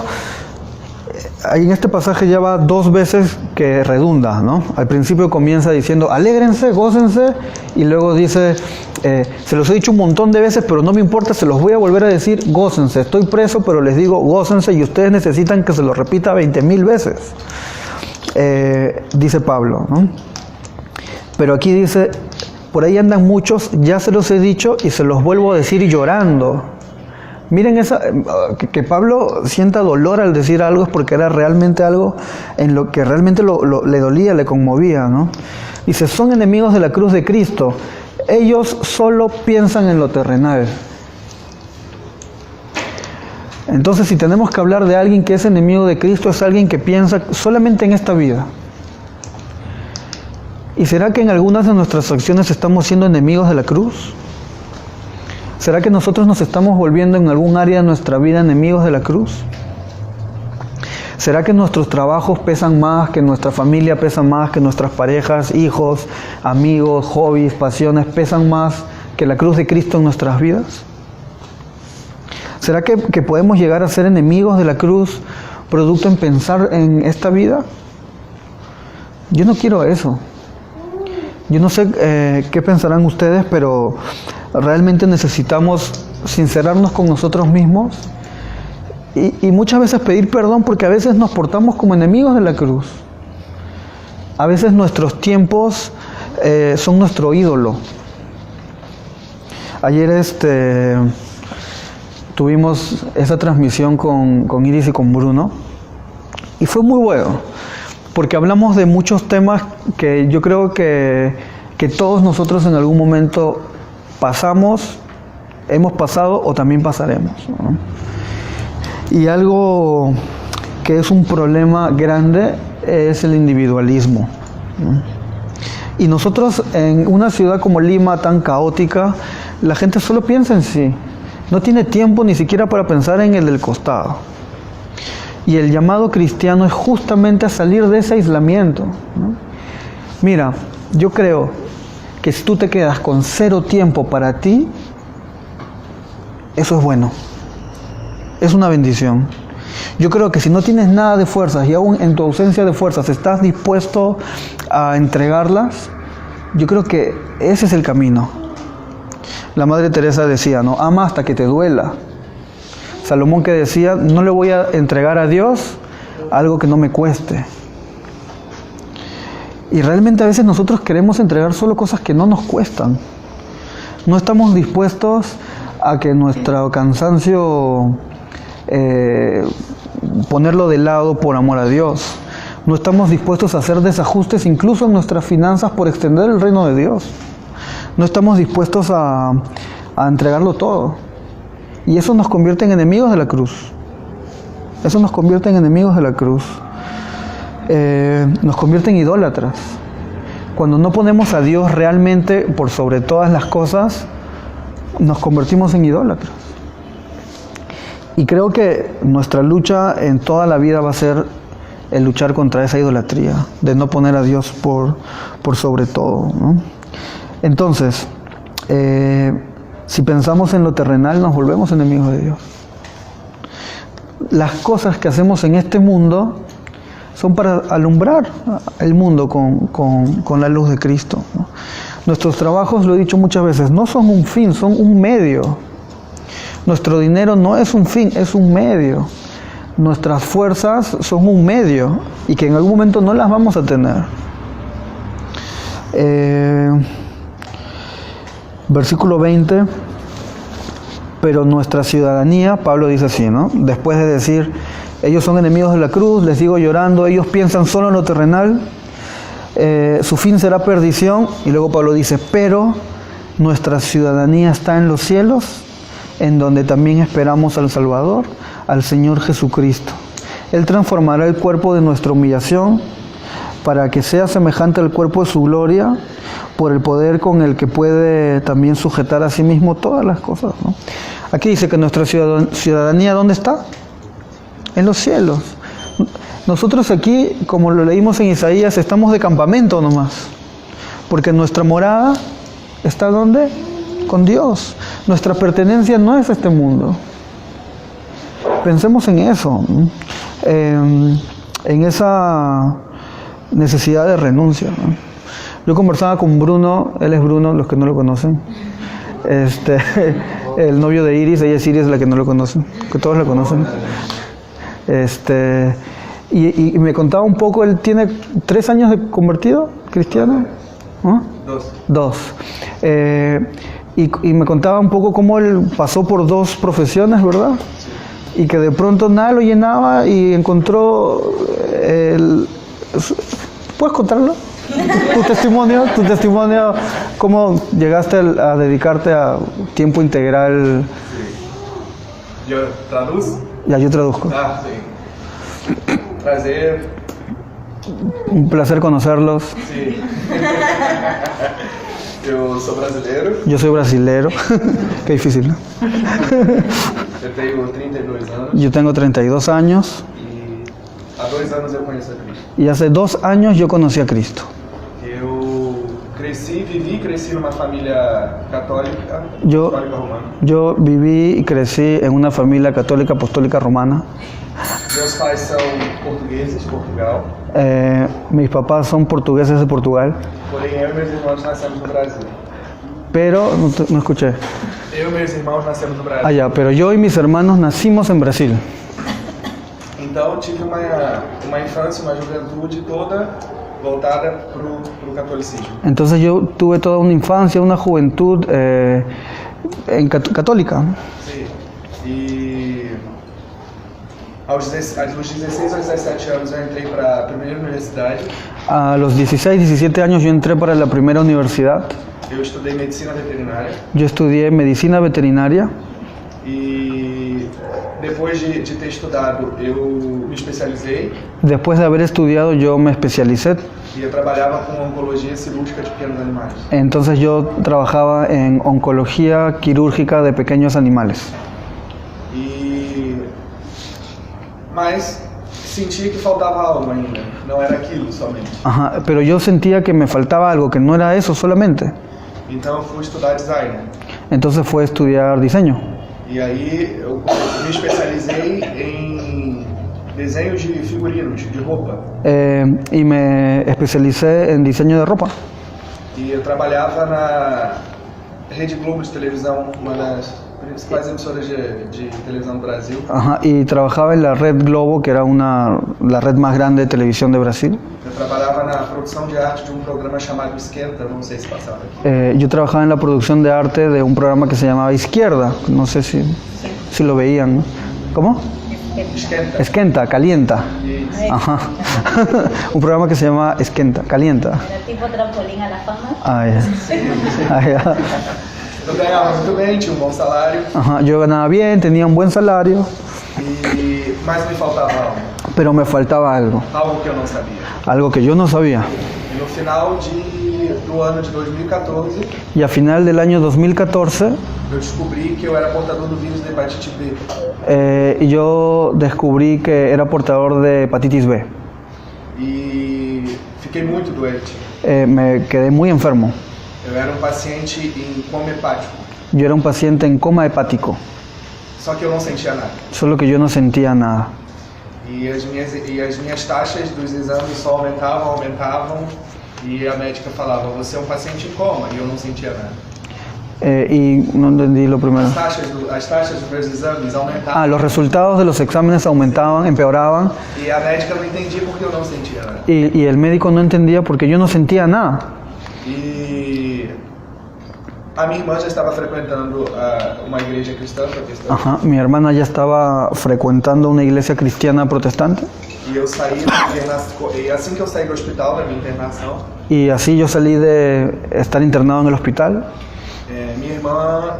ahí en este pasaje ya va 2 veces que redunda, ¿no? Al principio comienza diciendo, alégrense, gócense, y luego dice, se los he dicho un montón de veces, pero no me importa, se los voy a volver a decir, gócense. Estoy preso, pero les digo, gócense, y ustedes necesitan que se lo repita 20,000 veces. Dice Pablo, ¿no? Pero aquí dice, por ahí andan muchos, ya se los he dicho y se los vuelvo a decir llorando. Miren que Pablo sienta dolor al decir algo, es porque era realmente algo en lo que realmente le dolía, le conmovía, ¿no? Dice, son enemigos de la cruz de Cristo. Ellos solo piensan en lo terrenal. Entonces, si tenemos que hablar de alguien que es enemigo de Cristo, es alguien que piensa solamente en esta vida. ¿Y será que en algunas de nuestras acciones estamos siendo enemigos de la cruz? ¿Será que nosotros nos estamos volviendo en algún área de nuestra vida enemigos de la cruz? ¿Será que nuestros trabajos pesan más, que nuestra familia pesa más, que nuestras parejas, hijos, amigos, hobbies, pasiones pesan más que la cruz de Cristo en nuestras vidas? ¿Será que podemos llegar a ser enemigos de la cruz producto en pensar en esta vida? Yo no quiero eso. Yo no sé qué pensarán ustedes, pero realmente necesitamos sincerarnos con nosotros mismos y muchas veces pedir perdón, porque a veces nos portamos como enemigos de la cruz. A veces nuestros tiempos son nuestro ídolo. Ayer tuvimos esa transmisión con Iris y con Bruno y fue muy bueno, porque hablamos de muchos temas que yo creo que todos nosotros en algún momento pasamos, hemos pasado o también pasaremos, ¿no? Y algo que es un problema grande es el individualismo, ¿no? Y nosotros en una ciudad como Lima tan caótica, la gente solo piensa en sí. No tiene tiempo ni siquiera para pensar en el del costado. Y el llamado cristiano es justamente a salir de ese aislamiento, ¿no? Mira, yo creo que si tú te quedas con 0 tiempo para ti, eso es bueno. Es una bendición. Yo creo que si no tienes nada de fuerzas y aún en tu ausencia de fuerzas estás dispuesto a entregarlas, yo creo que ese es el camino. La Madre Teresa decía, ¿no? Ama hasta que te duela. Salomón que decía, no le voy a entregar a Dios algo que no me cueste. Y realmente a veces nosotros queremos entregar solo cosas que no nos cuestan. No estamos dispuestos a que nuestro cansancio ponerlo de lado por amor a Dios. No estamos dispuestos a hacer desajustes incluso en nuestras finanzas por extender el reino de Dios. No estamos dispuestos a entregarlo todo. Y eso nos convierte en enemigos de la cruz. Eso nos convierte en enemigos de la cruz. Nos convierte en idólatras. Cuando no ponemos a Dios realmente por sobre todas las cosas, nos convertimos en idólatras. Y creo que nuestra lucha en toda la vida va a ser el luchar contra esa idolatría, de no poner a Dios por sobre todo, ¿no? Entonces, si pensamos en lo terrenal, nos volvemos enemigos de Dios. Las cosas que hacemos en este mundo son para alumbrar el mundo con la luz de Cristo, ¿no? Nuestros trabajos, lo he dicho muchas veces, no son un fin, son un medio. Nuestro dinero no es un fin, es un medio. Nuestras fuerzas son un medio y que en algún momento no las vamos a tener. Versículo 20, pero nuestra ciudadanía, Pablo dice así, ¿no? Después de decir ellos son enemigos de la cruz, les digo llorando, ellos piensan solo en lo terrenal, su fin será perdición. Y luego Pablo dice, pero nuestra ciudadanía está en los cielos, en donde también esperamos al Salvador, al Señor Jesucristo. Él transformará el cuerpo de nuestra humillación para que sea semejante al cuerpo de su gloria, por el poder con el que puede también sujetar a sí mismo todas las cosas, ¿no? Aquí dice que nuestra ciudadanía, ¿dónde está? En los cielos. Nosotros aquí, como lo leímos en Isaías, estamos de campamento nomás, porque nuestra morada está ¿dónde? Con Dios. Nuestra pertenencia no es este mundo. Pensemos en eso, en esa necesidad de renuncia, ¿no? Yo conversaba con Bruno, él es Bruno, los que no lo conocen, el novio de Iris, ella es Iris, la que no lo conocen, que todos la conocen. Y me contaba un poco, él tiene 3 años de convertido, cristiano, ¿no? 2. Y me contaba un poco cómo él pasó por 2 profesiones, ¿verdad? Y que de pronto nada lo llenaba y encontró ¿Puedes contarlo? Tu testimonio, cómo llegaste a dedicarte a tiempo integral. Sí. ¿Yo traduzco? Ya, yo traduzco. Ah, sí. Prazer. Un placer conocerlos. Sí. Yo soy brasileiro. Yo soy brasilero. Qué difícil, ¿no? Eu tenho 32 anos. Yo tengo 32 años. Há 2 anos eu conheço a Cristo. Y hace 2 años yo conocí a Cristo. Eu cresci numa família católica romana. Yo viví y crecí en una familia católica apostólica romana. Meus pais são portugueses de Portugal. Mis papás son portugueses de Portugal. Porém, eu e meus irmãos nascemos no Brasil. Pero, no escuché. Eu e meus irmãos nascemos no Brasil. Ah, ya, pero yo y mis hermanos nacimos en Brasil. Então, tive uma infância, uma juventude toda voltada para o catolicismo. Entonces yo tuve toda una infancia, una juventud católica. Sim. E aos 16 aos 17 anos eu entrei para a primeira universidade. A los 16, 17 años yo entré para la primera universidad. Eu estudei medicina veterinária. Yo estudié medicina veterinaria. E depois de ter estudado, eu me especializei. Después de haber estudiado, yo me especialicé. E eu trabalhava com oncologia cirúrgica de pequenos animais. Entonces yo trabajaba en oncología quirúrgica de pequeños animales. Mas sentia que faltava algo ainda, não era aquilo somente. Ajá, pero yo sentía que me faltaba algo, que no era eso solamente. Então eu fui estudar design. Entonces fue a estudiar diseño. E aí eu me especializei em desenho de figurinos, de roupa. Y me especialicé en diseño de ropa. E eu trabalhava na Rede Globo de televisão, uma das principais emissoras de televisão do Brasil. Ajá, y trabajaba en la Red Globo, que era la red más grande de televisión de Brasil. Eu trabalhava na produção de arte de um programa chamado Esquenta, não sei se passava aqui. Yo trabajaba en la producción de arte de un programa que se llamaba Izquierda, no sé si lo veían, ¿no? ¿Cómo? Esquenta. Esquenta, calienta. Ajá. Un programa que se llama Esquenta, calienta. Era tipo trampolín a la fama. Ah, ya. Ah, ya. Eu ganhava muito bem, tinha um bom salário. Ajá, yo ganaba bien, tenía un buen salario. Mas me faltava algo. Pero me faltaba algo. Algo que eu não sabia. Algo que yo no sabía. E no final do ano de 2014, y a final del año 2014, eu descobri que eu era portador do vírus de hepatite B. Y yo descubrí que era portador de hepatitis B. E fiquei muito doente. Me quedé muy enfermo. Eu era paciente em coma hepático. Yo era un paciente en coma hepático. Só que eu não sentia nada. Solo que yo no sentía nada. E as minhas taxas dos exames só aumentavam. E a médica falava, você é paciente em coma. E eu não sentia nada. Y no entendí lo primero. As taxas dos meus exames aumentavam. Los resultados de los exámenes aumentaban, empeoraban. E a médica não entendia porque eu não sentia nada. Y el médico no entendía porque yo no sentía nada. E A minha irmã já estava frequentando uma igreja cristã protestante. Ajá, mi hermana ya estaba frecuentando una iglesia cristiana protestante. E eu saí da internação, e assim que eu saí do hospital da minha internação, Y así yo salí de estar internado en el hospital. minha irmã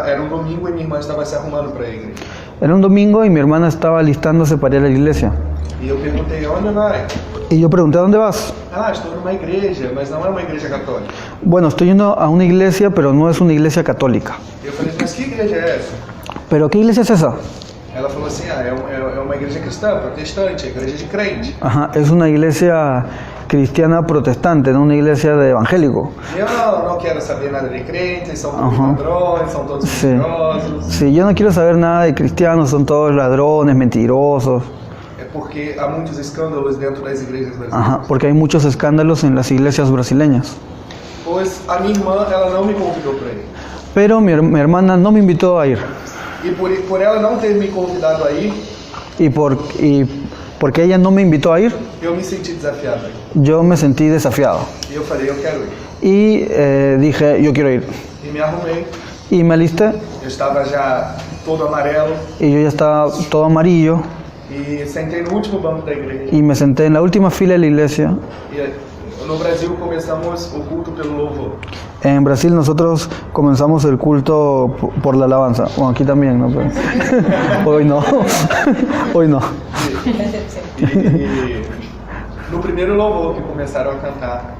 era um domingo e minha irmã estava se arrumando para a igreja. Era un domingo y mi hermana estaba alistándose para ir a la iglesia. E eu perguntei, onde vai? Y yo pregunté, ¿a dónde vas? Ah, estou numa igreja, mas não é uma igreja católica. Bueno, estoy yendo a una iglesia, pero no es una iglesia católica. Eu falei, mas que igreja é essa? ¿Pero qué iglesia es esa? Ela falou assim, é uma igreja cristã, protestante, é igreja de crente. Ajá, es una iglesia cristiana protestante, no una iglesia de evangélico. E eu não quero saber nada de crentes, são todos ladrões, são todos Sí. mentirosos. Sí, yo no quiero saber nada de cristianos, son todos ladrones, mentirosos. É porque há muitos escândalos dentro das igrejas brasileiras. Ajá, porque hay muchos escándalos en las iglesias brasileñas. Pois a minha irmã, ela não me convidou para ir. Pero mi hermana no me invitó a ir. E por ela não ter me convidado a ir, Y porque ella no me invitó a ir, eu me senti desafiado aí. yo me sentí desafiado. E eu falei, eu quero ir. Y dije, yo quiero ir. E me arrumei. Y me alisté. Eu estava já todo amarelo. Y yo ya estaba todo amarillo. E sentei no último banco da igreja. Y me senté en la última fila de la iglesia. E no Brasil começamos o culto pelo louvor. En Brasil nosotros comenzamos el culto por la alabanza. Bueno, aquí también, ¿no? Pero hoy no. Hoy no. E no primeiro louvor que começaram a cantar,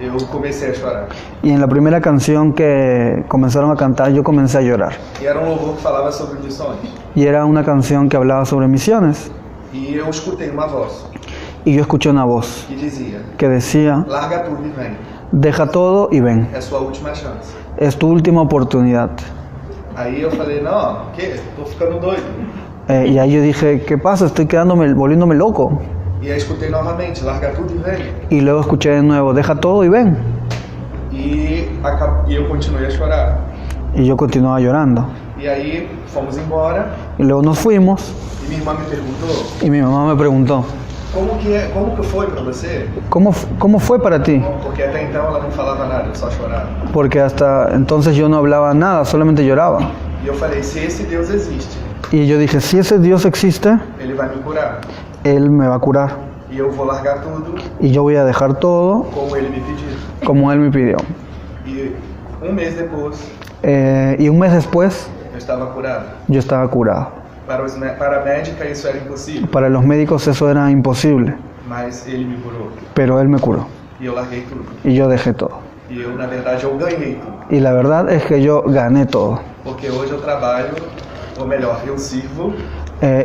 eu comecei a chorar. Y en la primera canción que comenzaron a cantar, yo comencé a llorar. E era um louvor que falava sobre missões. Y era una canción que hablaba sobre misiones. E eu escutei uma voz Y yo escuché una voz que decía, larga tudo e vem. deja todo y ven. É sua última chance. Es tu última oportunidad. Aí eu falei, não, o quê? Tô ficando doido. Y ahí yo dije, ¿qué pasa? Estoy volviéndome loco. E aí escutei novamente, larga tudo e vem. Y luego escuché de nuevo, deja todo y ven. E eu continuei a chorar. Y yo continuaba llorando. E aí fomos embora. Y luego nos fuimos. E minha irmã me perguntou. Y mi mamá me preguntó, Como que foi para você? ¿Cómo fue para ti? Porque até então ela não falava nada, eu só chorava. Porque hasta entonces yo no hablaba nada, solamente lloraba. E eu falei, se esse Deus existe, Y yo dije, si ese Dios existe, Ele vai me curar. Él me va a curar. E eu vou largar tudo Y yo voy a dejar todo como Ele me pediu. como Él me pidió. E mês depois, Y un mes después, eu estava curado. yo estaba curado. Para a médica isso era impossível, Para los médicos eso era imposible, mas Ele me curou. pero Él me curó. E eu larguei tudo. Y yo dejé todo. E eu, na verdade, eu ganhei tudo. Y la verdad es que yo gané todo. Porque hoje eu trabalho, ou melhor, eu sirvo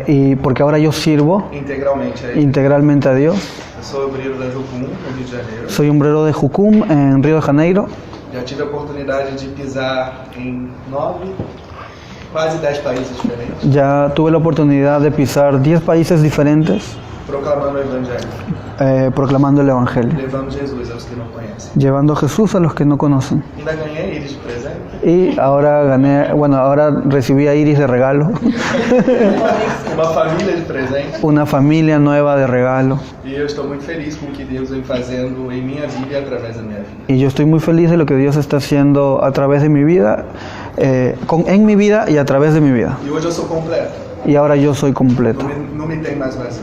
Y porque ahora yo sirvo integralmente a Ele. integralmente a Dios. Eu sou obreiro da Jucum, no Rio de Janeiro. Soy umbrero de Jucum en Río de Janeiro. Já tive a oportunidade de pisar em 9, quase 10 países diferentes, Ya tuve la oportunidad de pisar 10 países diferentes proclamando o Evangelho, proclamando el Evangelio, levando Jesus aos que não conhecem. llevando a Jesús a los que no conocen. Ainda ganhei eles de presente. Y ahora recibí a Iris de regalo, Uma família de presente. una familia nueva de regalo. E eu estou muito feliz com o que Deus vem fazendo em minha vida e através da minha vida. Y yo estoy muy feliz de lo que Dios está haciendo a través de mi vida, en mi vida y a través de mi vida. E hoje eu sou completo. Y ahora yo soy completo. Não me tem mais vazio.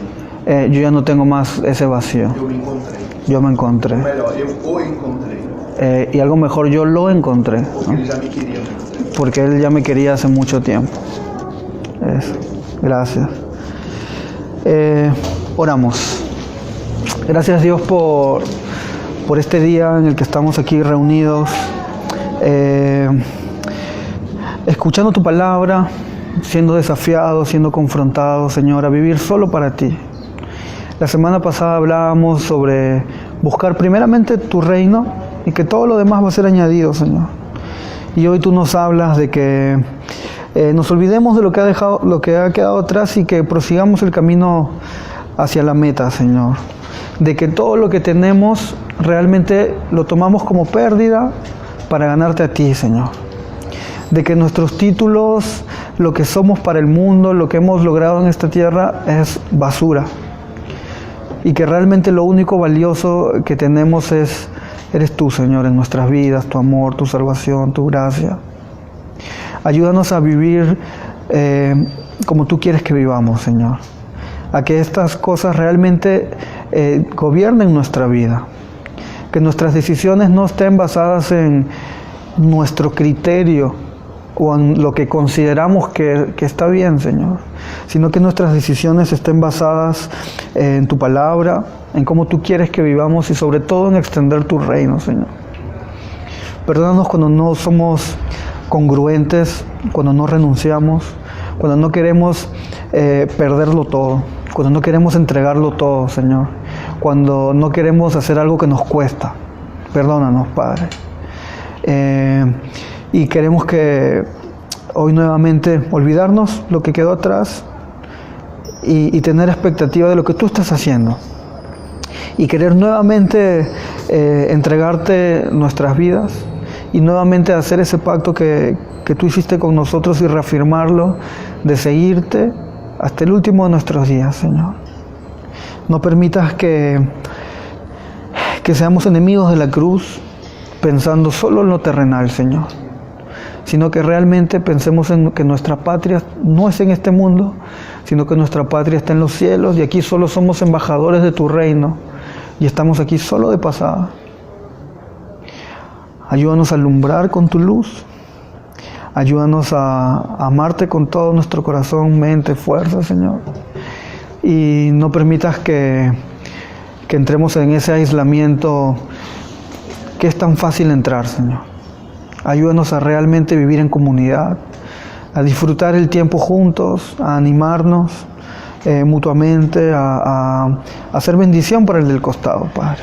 Yo ya no tengo más ese vacío. Eu me encontrei. Yo me Ou encontré. melhor, eu o encontrei. Y algo mejor, yo lo encontré, Porque ¿no? ele já me queria muito. Porque Él ya me quería hace mucho tiempo. Eso. Gracias. Oramos. Gracias Dios por este día en el que estamos aquí reunidos, escuchando tu palabra, siendo desafiados, siendo confrontados, Señor, a vivir solo para ti. La semana pasada hablábamos sobre buscar primeramente tu reino y que todo lo demás va a ser añadido, Señor. Y hoy tú nos hablas de que nos olvidemos de lo que ha quedado atrás y que prosigamos el camino hacia la meta, Señor. De que todo lo que tenemos realmente lo tomamos como pérdida para ganarte a ti, Señor. De que nuestros títulos, lo que somos para el mundo, lo que hemos logrado en esta tierra es basura. Y que realmente lo único valioso que tenemos es Eres tú, Señor, en nuestras vidas, tu amor, tu salvación, tu gracia. Ayúdanos a vivir como tú quieres que vivamos, Señor. A que estas cosas realmente gobiernen nuestra vida. Que nuestras decisiones no estén basadas en nuestro criterio o en lo que consideramos que está bien, Señor, sino que nuestras decisiones estén basadas en tu palabra, en cómo tú quieres que vivamos y sobre todo en extender tu reino, Señor. Perdónanos cuando no somos congruentes, cuando no renunciamos, cuando no queremos perderlo todo, cuando no queremos entregarlo todo, Señor, cuando no queremos hacer algo que nos cuesta. Perdónanos, Padre. Y queremos que hoy nuevamente olvidarnos lo que quedó atrás y tener expectativa de lo que tú estás haciendo. Y querer nuevamente entregarte nuestras vidas y nuevamente hacer ese pacto que tú hiciste con nosotros y reafirmarlo, de seguirte hasta el último de nuestros días, Señor. No permitas que seamos enemigos de la cruz, pensando solo en lo terrenal, Señor, sino que realmente pensemos en que nuestra patria no es en este mundo, sino que nuestra patria está en los cielos y aquí solo somos embajadores de tu reino y estamos aquí solo de pasada. Ayúdanos a alumbrar con tu luz, ayúdanos a amarte con todo nuestro corazón, mente, fuerza, Señor, y no permitas que entremos en ese aislamiento que es tan fácil entrar, Señor. Ayúdanos a realmente vivir en comunidad, a disfrutar el tiempo juntos, a animarnos mutuamente, a hacer bendición para el del costado, Padre.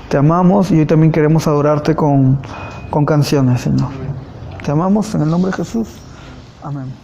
Te amamos y hoy también queremos adorarte con canciones, Señor. Te amamos en el nombre de Jesús. Amén.